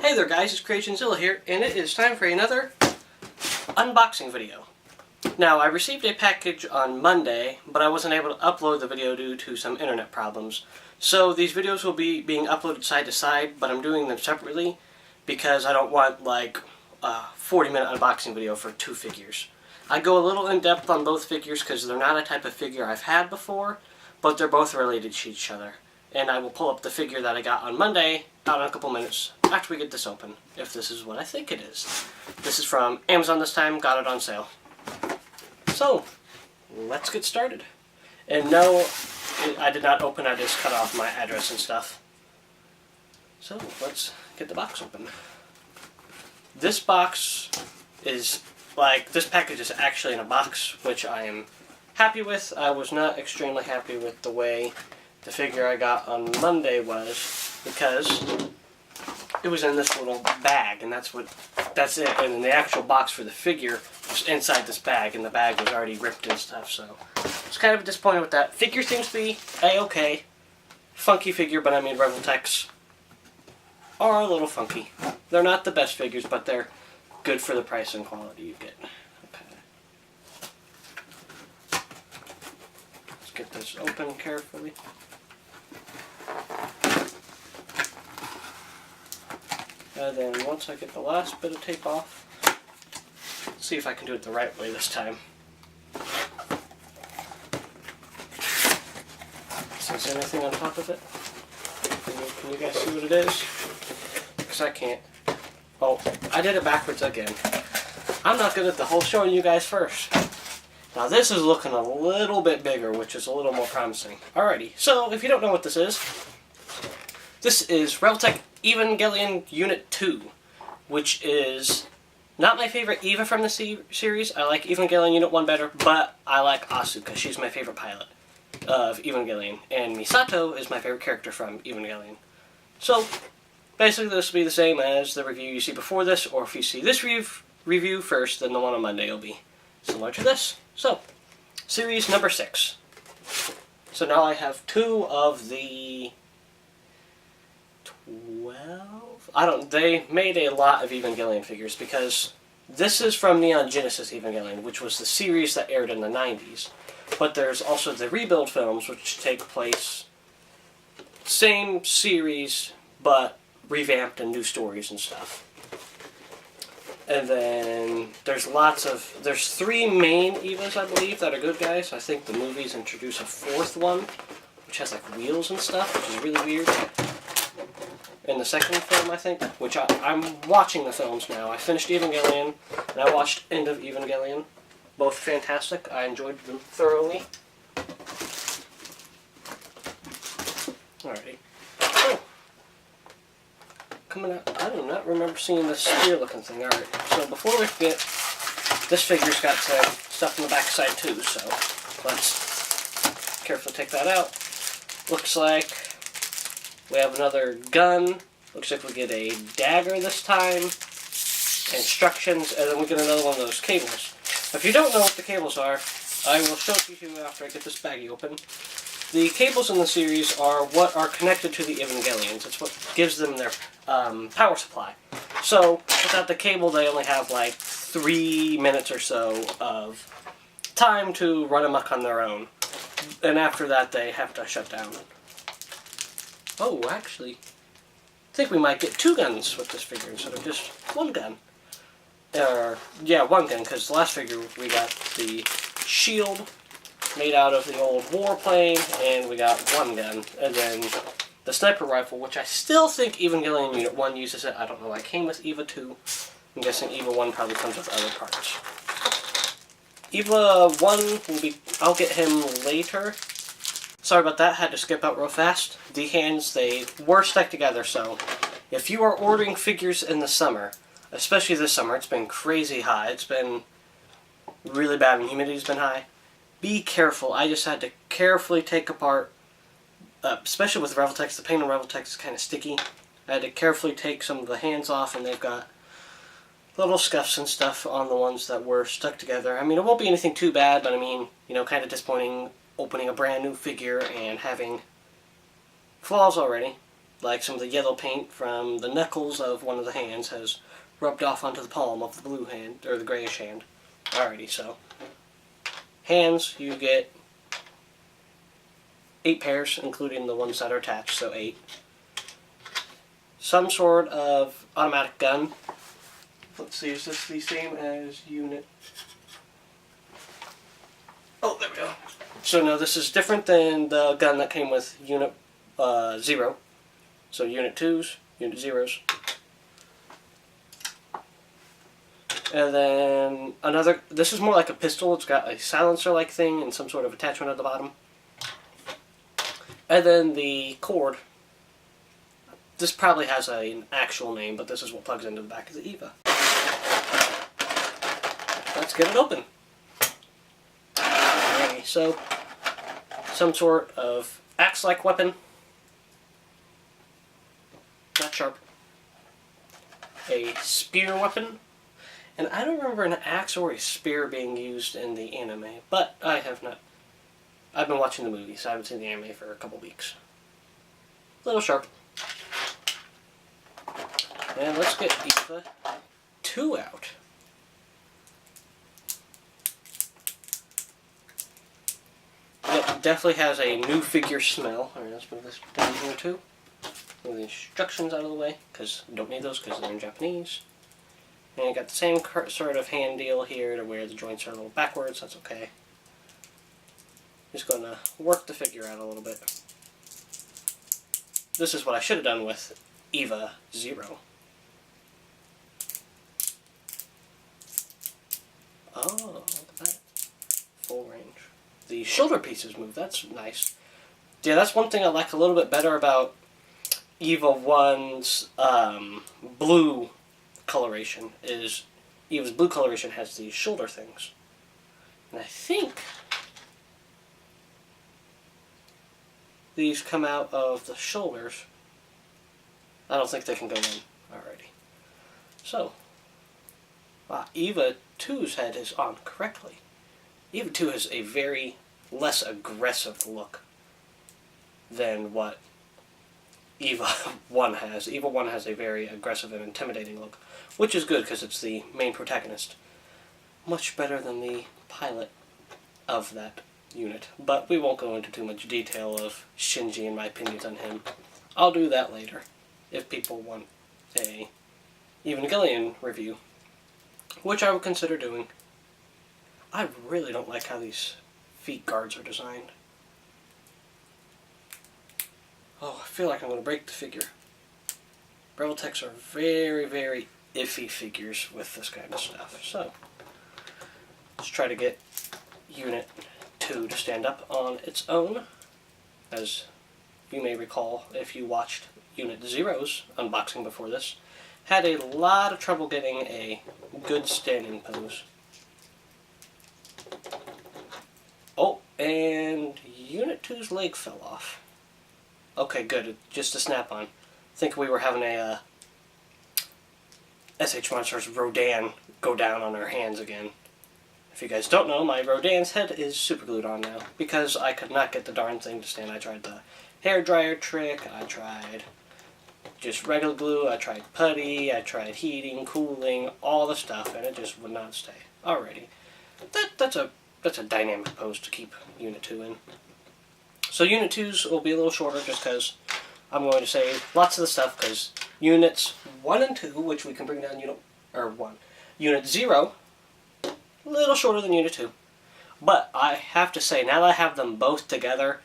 Hey there guys, it's CreationZilla here, and it is time for another unboxing video. Now, I received a package on Monday, but I wasn't able to upload the video due to some internet problems. So these videos will be being uploaded side to side, but I'm doing them separately because I don't want like a 40-minute unboxing video for two figures. I go a little in depth on both figures because they're not a type of figure I've had before, but they're both related to each other. And I will pull up the figure that I got on Monday out in a couple minutes after we get this open, if this is what I think it is. This is from Amazon this time, got it on sale. So, let's get started. And no, I did not open, I just cut off my address and stuff. So, let's get the box open. This box is, this package is actually in a box, which I am happy with. I was not extremely happy with the way the figure I got on Monday was, because it was in this little bag, and that's it. And the actual box for the figure was inside this bag, and the bag was already ripped and stuff, so I was kind of disappointed with that. Figure seems to be a-okay. Funky figure, but I mean Revoltechs are a little funky. They're not the best figures, but they're good for the price and quality you get. Okay. Let's get this open carefully. And then once I get the last bit of tape off, let's see if I can do it the right way this time. Is there anything on top of it? Can you guys see what it is? Because I can't. Oh, I did it backwards again. I'm not good at the whole showing you guys first. Now this is looking a little bit bigger, which is a little more promising. Alrighty, so if you don't know what this is Revoltech Evangelion Unit 2, which is not my favorite EVA from the series. I like Evangelion Unit 1 better, but I like Asuka. She's my favorite pilot of Evangelion, and Misato is my favorite character from Evangelion. So, basically this will be the same as the review you see before this, or if you see this review first, then the one on Monday will be similar to this. So, series number 6. So now I have 2 of the 12? They made a lot of Evangelion figures because this is from Neon Genesis Evangelion, which was the series that aired in the 90s. But there's also the rebuild films, which take place, same series, but revamped and new stories and stuff. And then there's 3 main EVAs, I believe, that are good guys. I think the movies introduce a 4th one, which has like wheels and stuff, which is really weird. In the second film, I think, which I'm watching the films now. I finished Evangelion, and I watched End of Evangelion. Both fantastic. I enjoyed them thoroughly. Alrighty. Oh. Coming out. I do not remember seeing this spear-looking thing. Alright, so before we forget, this figure's got some stuff on the back side too, so let's carefully take that out. Looks like we have another gun. Looks like we get a dagger this time. Instructions, and then we get another one of those cables. If you don't know what the cables are, I will show it to you after I get this baggie open. The cables in the series are what are connected to the Evangelions. It's what gives them their power supply. So, without the cable, they only have like 3 minutes or so of time to run amok on their own. And after that, they have to shut down. Oh, actually, I think we might get 2 guns with this figure instead of just 1 gun. Yeah, 1 gun, because the last figure we got the shield made out of the old warplane, and we got 1 gun. And then the sniper rifle, which I still think Evangelion Unit 1 uses it. I don't know, I came with EVA 2. I'm guessing EVA 1 probably comes with other parts. EVA 1 will be, I'll get him later. Sorry about that, had to skip out real fast. The hands, they were stuck together, so if you are ordering figures in the summer, especially this summer, it's been crazy hot. It's been really bad and humidity's been high. Be careful. I just had to carefully take apart, especially with Revoltechs, the paint on Revoltechs is kind of sticky. I had to carefully take some of the hands off, and they've got little scuffs and stuff on the ones that were stuck together. I mean, it won't be anything too bad, but I mean, you know, kind of disappointing opening a brand new figure and having flaws already. Like some of the yellow paint from the knuckles of one of the hands has rubbed off onto the palm of the blue hand, or the grayish hand. Alrighty, so hands, you get 8 pairs, including the ones that are attached, so 8. Some sort of automatic gun. Let's see, is this the same as unit? Oh, there we go. So no, this is different than the gun that came with unit 0. So unit 2s, unit 0s. And then another, this is more like a pistol. It's got a silencer-like thing and some sort of attachment at the bottom. And then the cord. This probably has an actual name, but this is what plugs into the back of the EVA. Let's get it open. Okay, so some sort of axe-like weapon. Not sharp. A spear weapon. And I don't remember an axe or a spear being used in the anime, but I have not. I've been watching the movie, so I haven't seen the anime for a couple weeks. A little sharp. And let's get EVA 2 out. It definitely has a new figure smell. Alright, let's move this down here too. Move the instructions out of the way, because I don't need those because they're in Japanese. And you got the same sort of hand deal here to where the joints are a little backwards. That's okay. Just going to work the figure out a little bit. This is what I should have done with EVA 0. Oh, look at that. Full range. The shoulder pieces move. That's nice. Yeah, that's one thing I like a little bit better about EVA 1's blue coloration, is EVA's blue coloration has these shoulder things. And I think these come out of the shoulders. I don't think they can go in already. So, wow, EVA 2's head is on correctly. EVA 2 has a very less aggressive look than what EVA 1 has. EVA 1 has a very aggressive and intimidating look, which is good because it's the main protagonist. Much better than the pilot of that unit. But we won't go into too much detail of Shinji and my opinions on him. I'll do that later, if people want a Evangelion review, which I would consider doing. I really don't like how these feet guards are designed. Oh, I feel like I'm going to break the figure. Revoltechs are very, very iffy figures with this kind of stuff. So, let's try to get Unit 2 to stand up on its own. As you may recall, if you watched Unit 0's unboxing before this, had a lot of trouble getting a good standing pose. Oh, and Unit 2's leg fell off. Okay, good. Just a snap-on. I think we were having a SH Monsters Rodan go down on our hands again. If you guys don't know, my Rodan's head is superglued on now because I could not get the darn thing to stand. I tried the hair dryer trick, I tried just regular glue, I tried putty, I tried heating, cooling, all the stuff, and it just would not stay. Alrighty. That's a dynamic pose to keep Unit 2 in. So Unit 2's will be a little shorter just because I'm going to say lots of the stuff, because Units 1 and 2, which we can bring down Unit 0, a little shorter than Unit 2. But I have to say, now that I have them both together,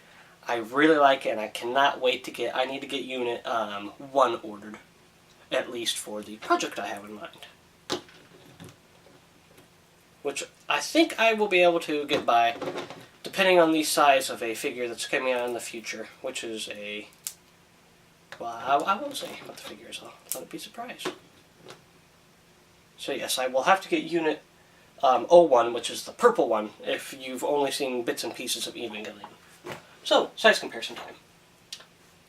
I really like it, and I cannot wait to I need to get Unit 1 ordered, at least for the project I have in mind. Which I think I will be able to get by, depending on the size of a figure that's coming out in the future, which is a... Well, I won't say what the figure is. I'll let it be a surprise. So yes, I will have to get Unit 01, which is the purple one, if you've only seen bits and pieces of Evangelion. So, size comparison time.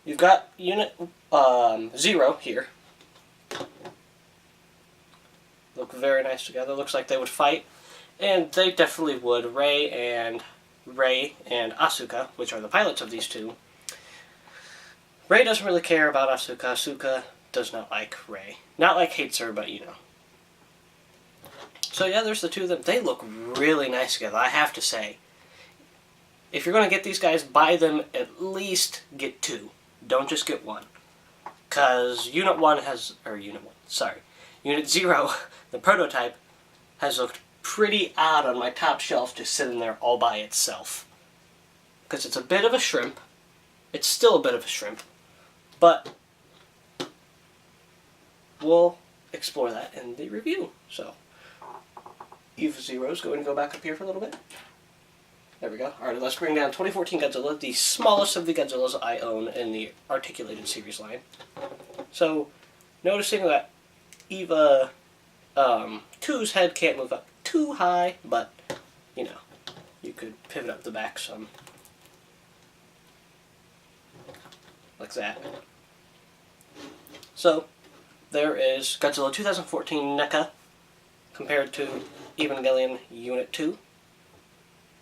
You've got Unit 0 here. Look very nice together. Looks like they would fight. And they definitely would. Rei and Asuka, which are the pilots of these two, Rei doesn't really care about Asuka. Asuka does not like Rei. Not like hates her, but you know. So yeah, there's the two of them. They look really nice together, I have to say. If you're going to get these guys, buy them, at least get two. Don't just get one. Because Unit 0, the prototype, has looked pretty odd on my top shelf just sitting there all by itself. Because it's a bit of a shrimp. It's still a bit of a shrimp. But we'll explore that in the review. So, EVA 0 is going to go back up here for a little bit. There we go. Alright, let's bring down 2014 Godzilla, the smallest of the Godzillas I own in the Articulated series line. So, noticing that EVA 2's head can't move up too high, but, you know, you could pivot up the back some. Like that. So, there is Godzilla 2014 NECA compared to Evangelion Unit 2.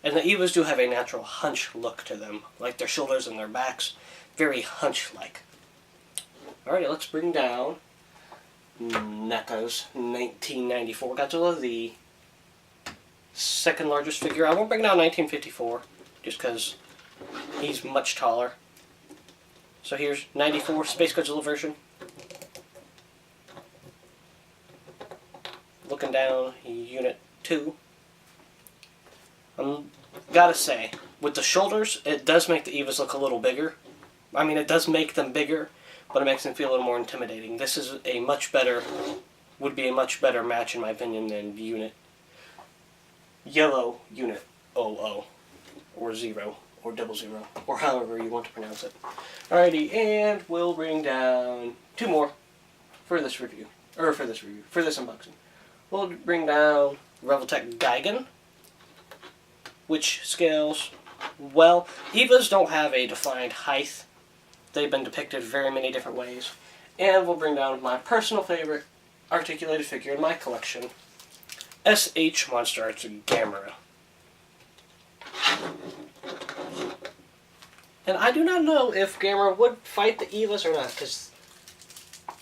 And the EVAs do have a natural hunch look to them, like their shoulders and their backs, very hunch-like. Alright, let's bring down NECA's 1994 Godzilla, the second largest figure. I won't bring down 1954, just because he's much taller. So here's 94 Space Godzilla version. Looking down, Unit 2. Gotta say, with the shoulders, it does make the EVAs look a little bigger. I mean, it does make them bigger, but it makes them feel a little more intimidating. This is a much better, would be a much better match in my opinion than Yellow Unit 00, or 0, or 00, or however you want to pronounce it. Alrighty, and we'll bring down two more for this review, for this unboxing. We'll bring down Revoltech Gigan, which scales well. EVAs don't have a defined height. They've been depicted very many different ways. And we'll bring down my personal favorite articulated figure in my collection, SH Monster Arts Gamera. And I do not know if Gamera would fight the EVAs or not, because,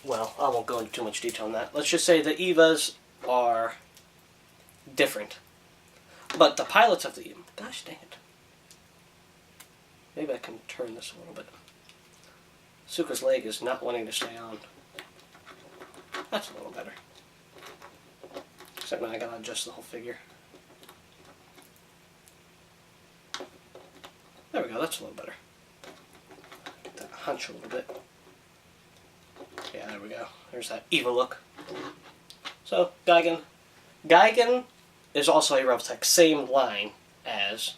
well, I won't go into too much detail on that. Let's just say the EVAs are different. But the pilots of the EVA, gosh dang it. Maybe I can turn this a little bit. Suka's leg is not wanting to stay on. That's a little better. Except now I gotta adjust the whole figure. There we go, that's a little better. Get that hunch a little bit. Yeah, there we go. There's that EVA look. So, Gigan. Gigan is also a Revoltech, same line as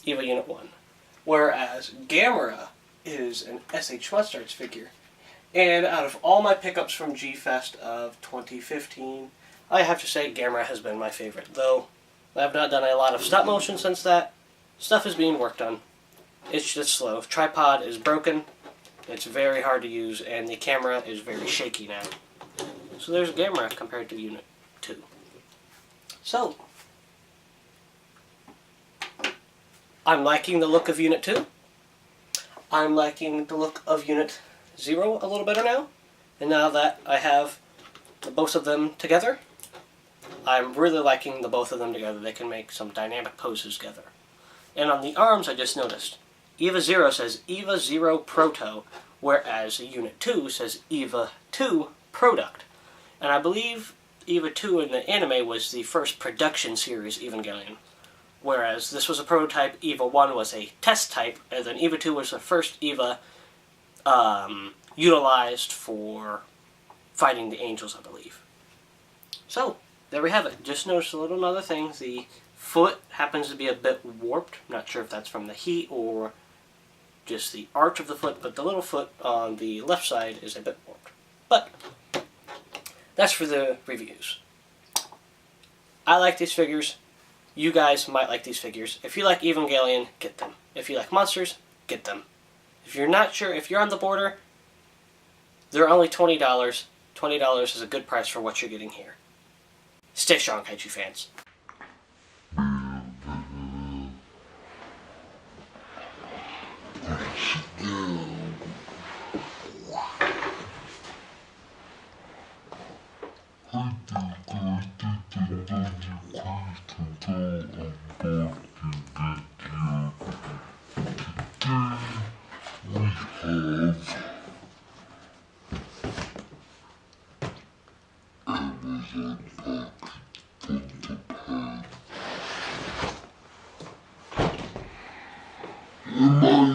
EVA Unit 1. Whereas Gamera is an SH Monster Arts figure. And out of all my pickups from G-Fest of 2015, I have to say Gamera has been my favorite. Though I have not done a lot of stop motion since that. Stuff is being worked on. It's just slow. Tripod is broken. It's very hard to use, and the camera is very shaky now. So there's Gamera compared to Unit 2. So, I'm liking the look of Unit 2. I'm liking the look of Unit 0 a little better now. And now that I have the both of them together, I'm really liking the both of them together. They can make some dynamic poses together. And on the arms, I just noticed, EVA 0 says EVA 0 Proto, whereas Unit 2 says EVA 2 Product. And I believe EVA 2 in the anime was the first production series Evangelion. Whereas this was a prototype, EVA 1 was a test type, and then EVA 2 was the first EVA utilized for fighting the angels, I believe. So, there we have it. Just noticed a little other thing. The foot happens to be a bit warped. I'm not sure if that's from the heat or just the arch of the foot, but the little foot on the left side is a bit warped. But that's for the reviews. I like these figures. You guys might like these figures. If you like Evangelion, get them. If you like monsters, get them. If you're not sure, if you're on the border, they're only $20. $20 is a good price for what you're getting here. Stay strong, Kaiju fans. Am I